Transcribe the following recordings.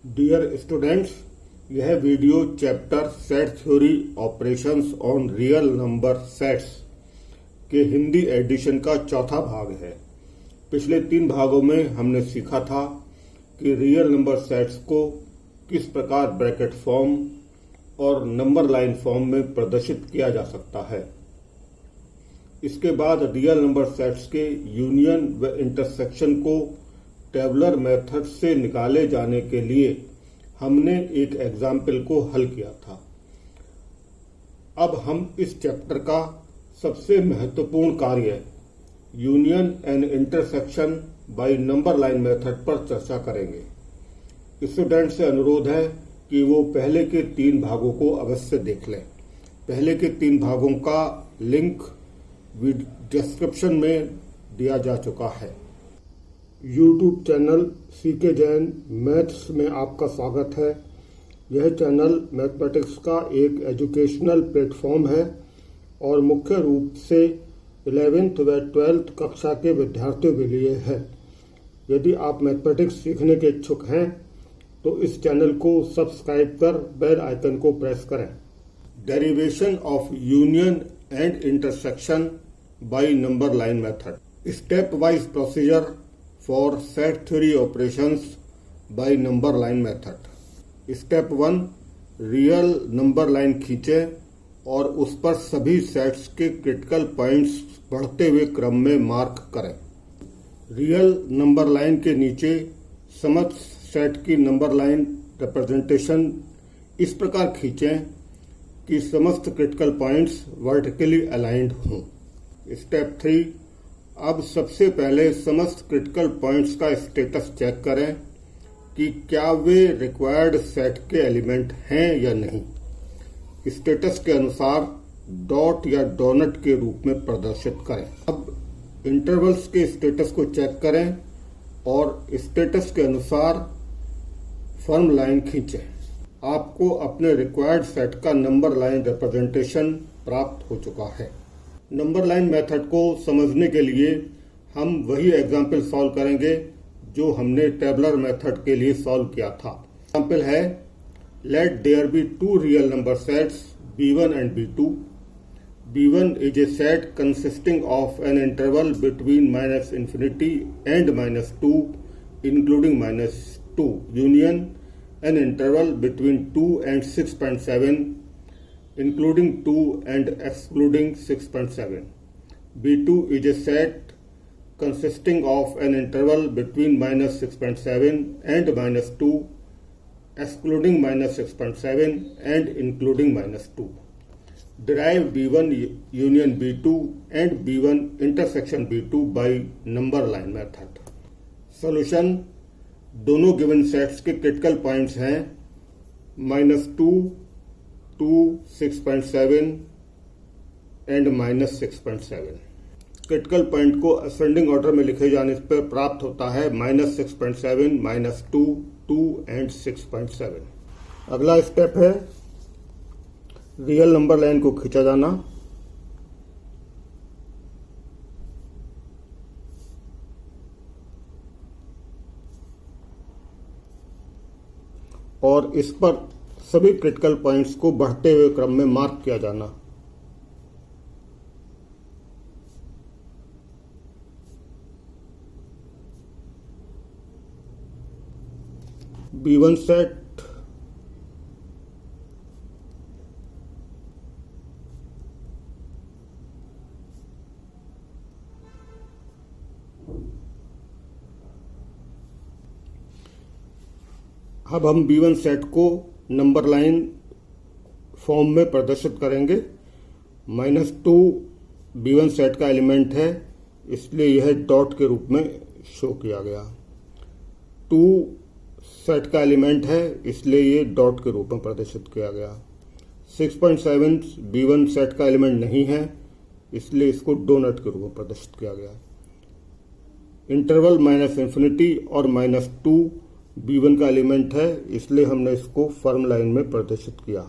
Dear students, यह video chapter set theory operations on real number sets के Hindi addition का चौथा भाग है। पिछले 3 भागों में हमने सीखा था कि रियल नंबर सेट्स को किस प्रकार ब्रैकेट फॉर्म और नंबर लाइन फॉर्म में प्रदर्शित किया जा सकता है। इसके बाद रियल नंबर सेट्स के यूनियन व इंटरसेक्शन को टेबुलर मेथड से निकाले जाने के लिए हमने एक एग्जाम्पल को हल किया था। अब हम इस चैप्टर का सबसे महत्वपूर्ण कार्य union and intersection by number line method पर चर्चा करेंगे। स्टूडेंट से अनुरोध है कि वो पहले के 3 भागों को अवश्य देख लें। पहले के 3 भागों का लिंक डिस्क्रिप्शन में दिया जा चुका है। YouTube channel CK Jain maths में आपका स्वागत है। यह चैनल मैथमेटिक्स का एक एजुकेशनल प्लेटफॉर्म है और मुख्य रूप से 11th व 12th कक्षा के विद्यार्थियों के लिए है। यदि आप मैथमेटिक्स सीखने के इच्छुक हैं तो इस चैनल को सब्सक्राइब कर बेल आइकन को प्रेस करें। Derivation of union and intersection by number line method, step wise procedure for set theory operations by number line method. Step 1, real number line खींचें और उस पर सभी सेट्स के क्रिटिकल पॉइंट्स बढ़ते हुए क्रम में मार्क करें। रियल नंबर लाइन के नीचे समस्त सेट की नंबर लाइन रिप्रेजेंटेशन इस प्रकार खींचें कि समस्त क्रिटिकल पॉइंट्स वर्टिकली अलाइंड हों। स्टेप 3, अब सबसे पहले समस्त क्रिटिकल पॉइंट्स का स्टेटस चेक करें कि क्या वे रिक्वायर्ड सेट के एलिमेंट हैं या नहीं। स्टेटस के अनुसार डॉट या डोनट के रूप में प्रदर्शित करें। अब इंटरवल्स के स्टेटस को चेक करें और स्टेटस के अनुसार फर्म लाइन खींचें। आपको अपने रिक्वायर्ड सेट का नंबर लाइन रिप्रेजेंटेशन प्राप्त हो चुका है। नंबर लाइन मेथड को समझने के लिए हम वही एग्जाम्पल सॉल्व करेंगे जो हमने टेबुलर मेथड के लिए सॉल्व किया था। एग्जाम्पल है, let there be 2 real number sets B1 and B2. B1 is a set consisting of an interval between -infinity and -2 including -2 union an interval between 2 and 6.7 including 2 and excluding 6.7. B2 is a set consisting of an interval between -6.7 and -2 excluding -6.7 and including -2. Derive B1 union B2 and B1 intersection B2 by number line method. Solution, दोनों given sets के critical points हैं -2, 2, 6.7 and -6.7। Critical point को ascending order में लिखे जाने पर प्राप्त होता है -6.7, -2, 2 एंड 6.7। अगला स्टेप है रियल नंबर लाइन को खींचा जाना। और इस पर सभी क्रिटिकल पॉइंट्स को बढ़ते हुए क्रम में मार्क किया जाना। B1 सेट, अब हम B1 सेट को नंबर लाइन फॉर्म में प्रदर्शित करेंगे। -2 B1 सेट का एलिमेंट है, इसलिए यह डॉट के रूप में शो किया गया। 2 सेट का एलिमेंट है, इसलिए ये डॉट के रूप में प्रदर्शित किया गया। 6.7 B1 सेट का एलिमेंट नहीं है, इसलिए इसको डोनट के रूप में प्रदर्शित किया गया। इंटरवल -infinity और -2 B1 का एलिमेंट है, इसलिए हमने इसको फर्म लाइन में प्रदर्शित किया।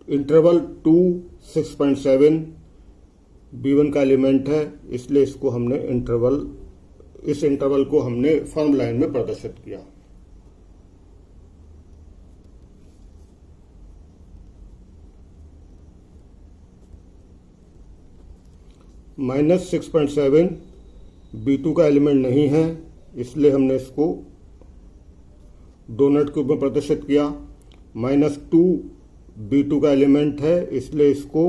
इंटरवल 2, 6.7 B1 का एलिमेंट है, इसलिए इसको हमने इंटरवल इस इंटरवल को हमने फर्म लाइन में प्रदर्शित किया। -6.7 B2 का एलिमेंट नहीं है, इसलिए हमने इसको डोनट के रूप में प्रदर्शित किया। -2 B2 का एलिमेंट है, इसलिए इसको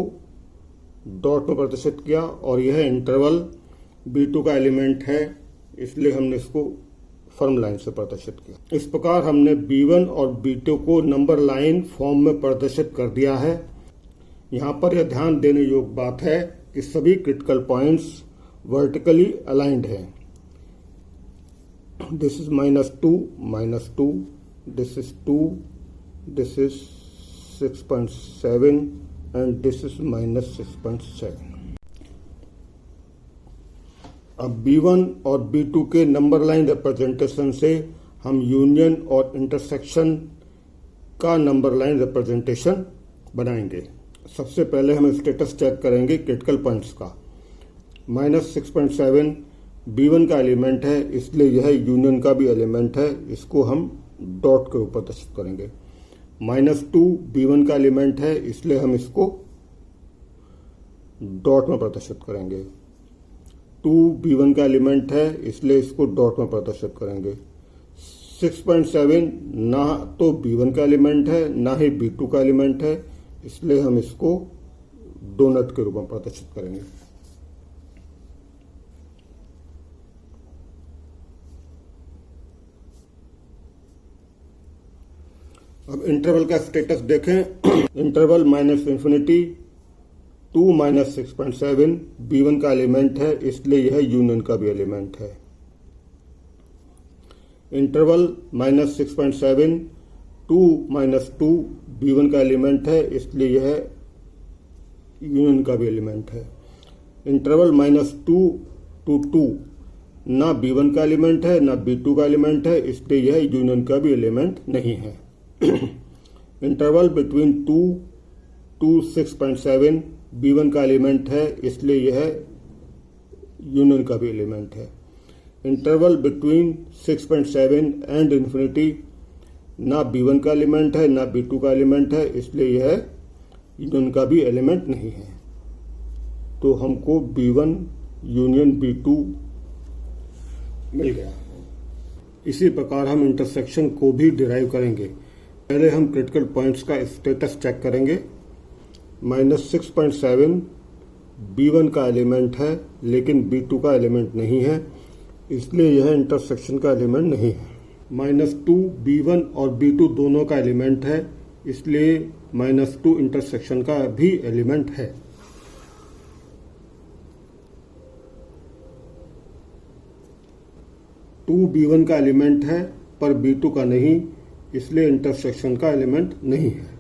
डॉट में प्रदर्शित किया। और यह इंटरवल B2 का एलिमेंट है, इसलिए हमने इसको फर्म लाइन से प्रदर्शित किया। इस प्रकार हमने B1 और B2 को नंबर लाइन फॉर्म में प्रदर्शित कर दिया है। यहाँ पर यह ध्यान देने योग्य बात है कि सभी क्रिटिकल पॉइंट्स वर्टिकली अलाइंड हैं। This is -2, this is 2, this is 6.7 and this is -6.7। अब B1 और B2 के नंबर लाइन रिप्रेजेंटेशन से हम यूनियन और इंटरसेक्शन का नंबर लाइन रिप्रेजेंटेशन बनाएंगे। सबसे पहले हम स्टेटस चेक करेंगे क्रिटिकल पॉइंट्स का। -6.7 B1 का एलिमेंट है, इसलिए यह यूनियन का भी एलिमेंट है, इसको हम डॉट के ऊपर प्रदर्शित करेंगे। -2 B1 का एलिमेंट है, इसलिए हम इसको डॉट में प्रदर्शित करेंगे। 2 B1 का एलिमेंट है, इसलिए इसको डॉट में प्रदर्शित करेंगे। 6.7 ना तो B1 का एलिमेंट है ना ही B2 का एलिमेंट है, इसलिए हम इसको डोनट के रूप में प्रदर्शित करेंगे। अब इंटरवल का स्टेटस देखें। इंटरवल -∞ to -6.7 B1 का एलिमेंट है, इसलिए यह यूनियन का भी एलिमेंट है। इंटरवल -6.7 to -2 B1 का एलिमेंट है, इसलिए यह यूनियन का भी एलिमेंट है। इंटरवल -2 to 2 ना B1 का एलिमेंट है ना B2 का एलिमेंट है, इसलिए यह यूनियन का भी एलिमेंट नहीं है। इंटरवल बिटवीन 2 to 6.7 B1 का एलिमेंट है, इसलिए यह यूनियन का भी एलिमेंट है। इंटरवल बिटवीन 6.7 एंड इन्फिनिटी ना B1 का एलिमेंट है ना B2 का एलिमेंट है, इसलिए यह यूनियन का भी एलिमेंट नहीं है। तो हमको B1 यूनियन B2 मिल गया। इसी प्रकार हम इंटरसेक्शन को भी डिराइव करेंगे। पहले हम क्रिटिकल पॉइंट्स का स्टेटस चेक करेंगे। -6.7 B1 का एलिमेंट है, लेकिन B2 का एलिमेंट नहीं है, इसलिए यह इंटरसेक्शन का एलिमेंट नहीं है। -2 B1 और B2 दोनों का एलिमेंट है, इसलिए -2 इंटरसेक्शन का भी एलिमेंट है। टू B1 का एलिमेंट है पर B2 का नहीं, इसलिए इंटरसेक्शन का एलिमेंट नहीं है।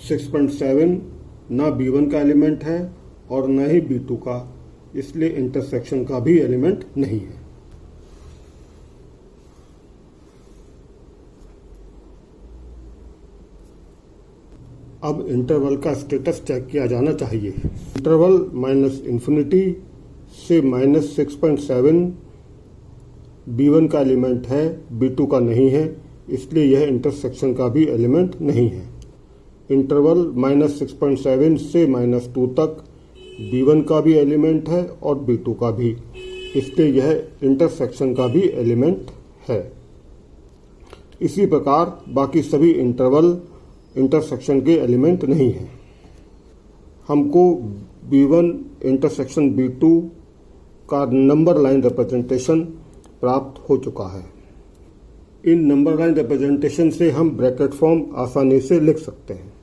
(6.7) ना B1 का एलिमेंट है और न ही B2 का, इसलिए इंटरसेक्शन का भी एलिमेंट नहीं है। अब इंटरवल का स्टेटस चेक किया जाना चाहिए। इंटरवल -∞ से -6.7 B1 का एलिमेंट है, B2 का नहीं है, इसलिए यह इंटरसेक्शन का भी एलिमेंट नहीं है। इंटरवल -6.7 से -2 तक B1 का भी एलिमेंट है और B2 का भी, इसलिए यह इंटरसेक्शन का भी एलिमेंट है। इसी प्रकार बाकी सभी इंटरवल इंटरसेक्शन के एलिमेंट नहीं है। हमको B1 इंटरसेक्शन B2 का नंबर लाइन रिप्रेजेंटेशन प्राप्त हो चुका है। इन नंबर लाइन रिप्रेजेंटेशन से हम ब्रैकेट फॉर्म आसानी से लिख सकते हैं।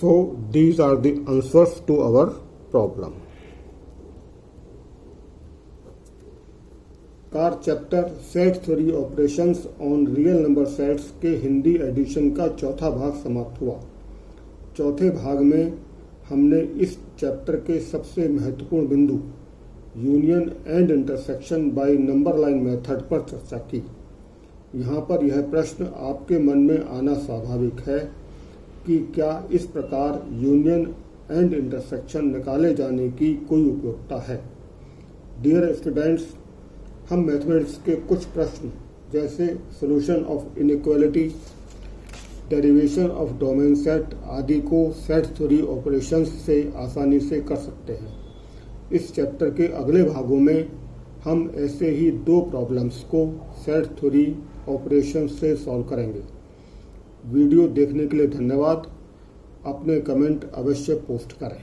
So these are the answers to our problem. Car chapter set theory operations on real number sets के हिंदी एडिशन का चौथा भाग समाप्त हुआ। चौथे भाग में हमने इस चैप्टर के सबसे महत्वपूर्ण बिंदु union and intersection by number line method पर चर्चा की। यहाँ पर यह प्रश्न आपके मन में आना स्वाभाविक है कि क्या इस प्रकार यूनियन एंड इंटरसेक्शन निकाले जाने की कोई उपयोगिता है। डियर स्टूडेंट्स, हम मैथमेटिक्स के कुछ प्रश्न जैसे solution of inequality, derivation of domain set आदि को सेट थ्योरी ऑपरेशंस से आसानी से कर सकते हैं। इस चैप्टर के अगले भागों में हम ऐसे ही 2 प्रॉब्लम्स को सेट थ्योरी ऑपरेशन से सॉल्व करेंगे। वीडियो देखने के लिए धन्यवाद। अपने कमेंट अवश्य पोस्ट करें।